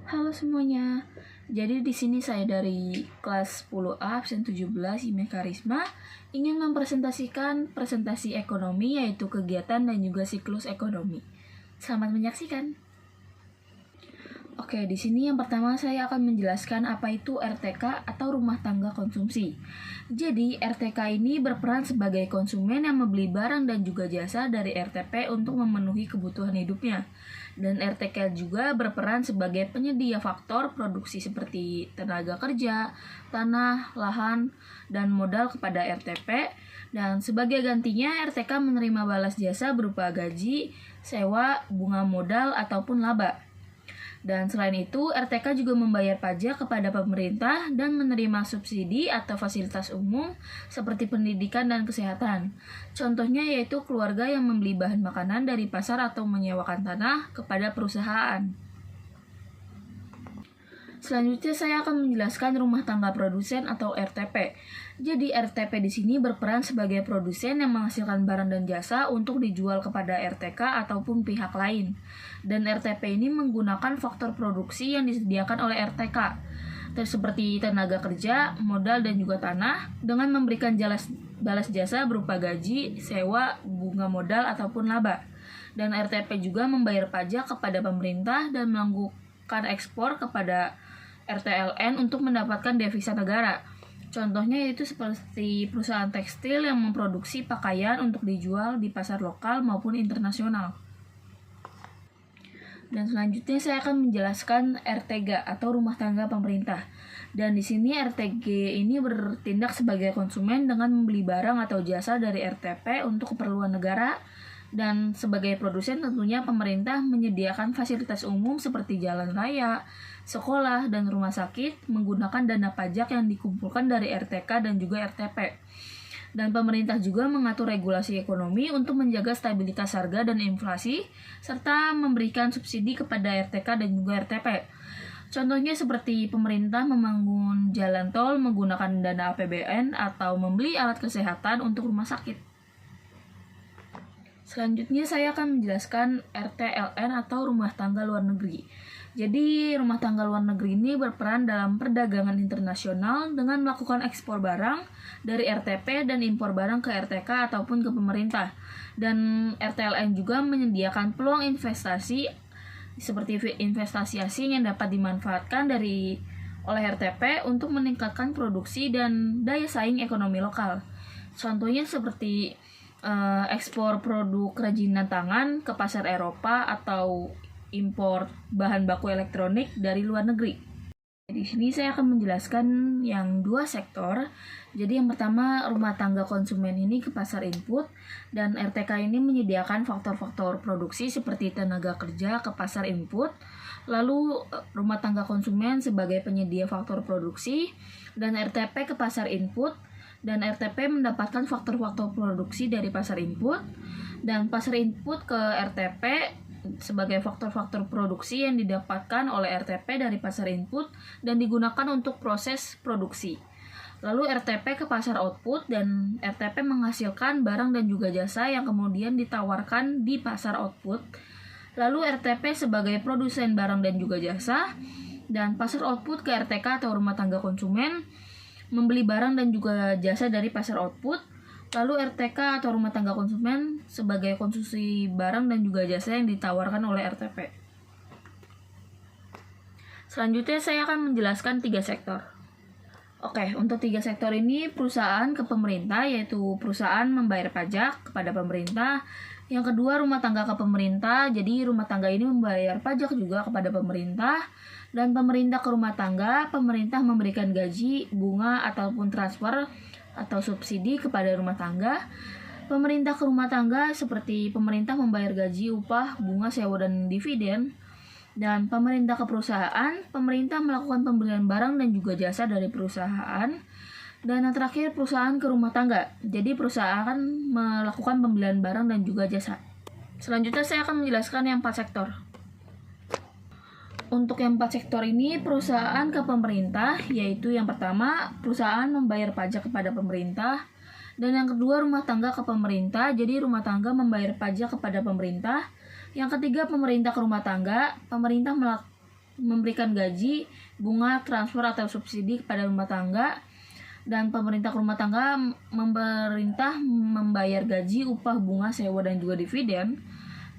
Halo semuanya. Jadi di sini saya dari kelas 10A absen 17 IME Karisma ingin mempresentasikan presentasi ekonomi yaitu kegiatan dan juga siklus ekonomi. Selamat menyaksikan. Oke, di sini yang pertama saya akan menjelaskan apa itu RTK atau rumah tangga konsumsi. Jadi, RTK ini berperan sebagai konsumen yang membeli barang dan juga jasa dari RTP untuk memenuhi kebutuhan hidupnya. Dan RTK juga berperan sebagai penyedia faktor produksi seperti tenaga kerja, tanah, lahan, dan modal kepada RTP. Dan sebagai gantinya, RTK menerima balas jasa berupa gaji, sewa, bunga modal, ataupun laba. Dan selain itu, RTK juga membayar pajak kepada pemerintah dan menerima subsidi atau fasilitas umum seperti pendidikan dan kesehatan. Contohnya yaitu keluarga yang membeli bahan makanan dari pasar atau menyewakan tanah kepada perusahaan. Selanjutnya saya akan menjelaskan rumah tangga produsen atau RTP. Jadi RTP di sini berperan sebagai produsen yang menghasilkan barang dan jasa untuk dijual kepada RTK ataupun pihak lain. Dan RTP ini menggunakan faktor produksi yang disediakan oleh RTK, seperti tenaga kerja, modal, dan juga tanah, dengan memberikan balas jasa berupa gaji, sewa, bunga modal, ataupun laba. Dan RTP juga membayar pajak kepada pemerintah dan melakukan ekspor kepada RTLN untuk mendapatkan devisa negara. Contohnya yaitu seperti perusahaan tekstil yang memproduksi pakaian untuk dijual di pasar lokal maupun internasional. Dan selanjutnya saya akan menjelaskan RTG atau rumah tangga pemerintah. Dan di sini RTG ini bertindak sebagai konsumen dengan membeli barang atau jasa dari RTP untuk keperluan negara. Dan sebagai produsen tentunya pemerintah menyediakan fasilitas umum seperti jalan raya, sekolah, dan rumah sakit menggunakan dana pajak yang dikumpulkan dari RTK dan juga RTP. Dan pemerintah juga mengatur regulasi ekonomi untuk menjaga stabilitas harga dan inflasi, serta memberikan subsidi kepada RTK dan juga RTP. Contohnya seperti pemerintah membangun jalan tol menggunakan dana APBN atau membeli alat kesehatan untuk rumah sakit. Selanjutnya saya akan menjelaskan RTLN atau rumah tangga luar negeri. Jadi rumah tangga luar negeri ini berperan dalam perdagangan internasional dengan melakukan ekspor barang dari RTP dan impor barang ke RTK ataupun ke pemerintah. Dan RTLN juga menyediakan peluang investasi seperti investasi asing yang dapat dimanfaatkan oleh RTP untuk meningkatkan produksi dan daya saing ekonomi lokal. Contohnya seperti ekspor produk kerajinan tangan ke pasar Eropa atau impor bahan baku elektronik dari luar negeri. Di sini saya akan menjelaskan yang dua sektor. Jadi yang pertama rumah tangga konsumen ini ke pasar input, dan RTK ini menyediakan faktor-faktor produksi seperti tenaga kerja ke pasar input. Lalu rumah tangga konsumen sebagai penyedia faktor produksi, dan RTP ke pasar input. Dan RTP mendapatkan faktor-faktor produksi dari pasar input, dan pasar input ke RTP sebagai faktor-faktor produksi yang didapatkan oleh RTP dari pasar input dan digunakan untuk proses produksi. Lalu RTP ke pasar output, dan RTP menghasilkan barang dan juga jasa yang kemudian ditawarkan di pasar output. Lalu RTP sebagai produsen barang dan juga jasa, dan pasar output ke RTK atau rumah tangga konsumen membeli barang dan juga jasa dari pasar output. Lalu RTK atau rumah tangga konsumen sebagai konsumsi barang dan juga jasa yang ditawarkan oleh RTP. Selanjutnya saya akan menjelaskan 3 sektor. Oke, untuk 3 sektor ini perusahaan ke pemerintah, yaitu perusahaan membayar pajak kepada pemerintah. Yang kedua rumah tangga ke pemerintah, jadi rumah tangga ini membayar pajak juga kepada pemerintah. Dan pemerintah ke rumah tangga, pemerintah memberikan gaji, bunga, ataupun transfer atau subsidi kepada rumah tangga. Pemerintah ke rumah tangga seperti pemerintah membayar gaji, upah, bunga, sewa, dan dividen. Dan pemerintah ke perusahaan, pemerintah melakukan pembelian barang dan juga jasa dari perusahaan. Dan yang terakhir perusahaan ke rumah tangga, jadi perusahaan melakukan pembelian barang dan juga jasa. Selanjutnya saya akan menjelaskan yang 4 sektor. Untuk yang 4 sektor ini perusahaan ke pemerintah, yaitu yang pertama perusahaan membayar pajak kepada pemerintah, dan yang kedua rumah tangga ke pemerintah, jadi rumah tangga membayar pajak kepada pemerintah. Yang ketiga pemerintah ke rumah tangga, pemerintah memberikan gaji, bunga, transfer atau subsidi kepada rumah tangga. Dan pemerintah ke rumah tangga, pemerintah membayar gaji, upah, bunga, sewa, dan juga dividen.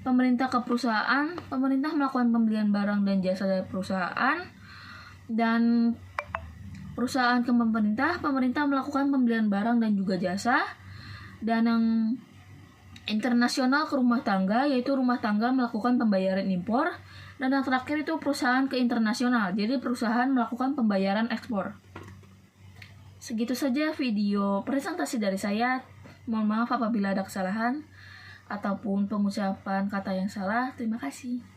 Pemerintah ke perusahaan, pemerintah melakukan pembelian barang dan jasa dari perusahaan. Dan perusahaan ke pemerintah, pemerintah melakukan pembelian barang dan juga jasa. Dan yang internasional ke rumah tangga, yaitu rumah tangga melakukan pembayaran impor. Dan yang terakhir itu perusahaan ke internasional, jadi perusahaan melakukan pembayaran ekspor. Segitu saja video presentasi dari saya. Mohon maaf apabila ada kesalahan ataupun pengucapan kata yang salah. Terima kasih.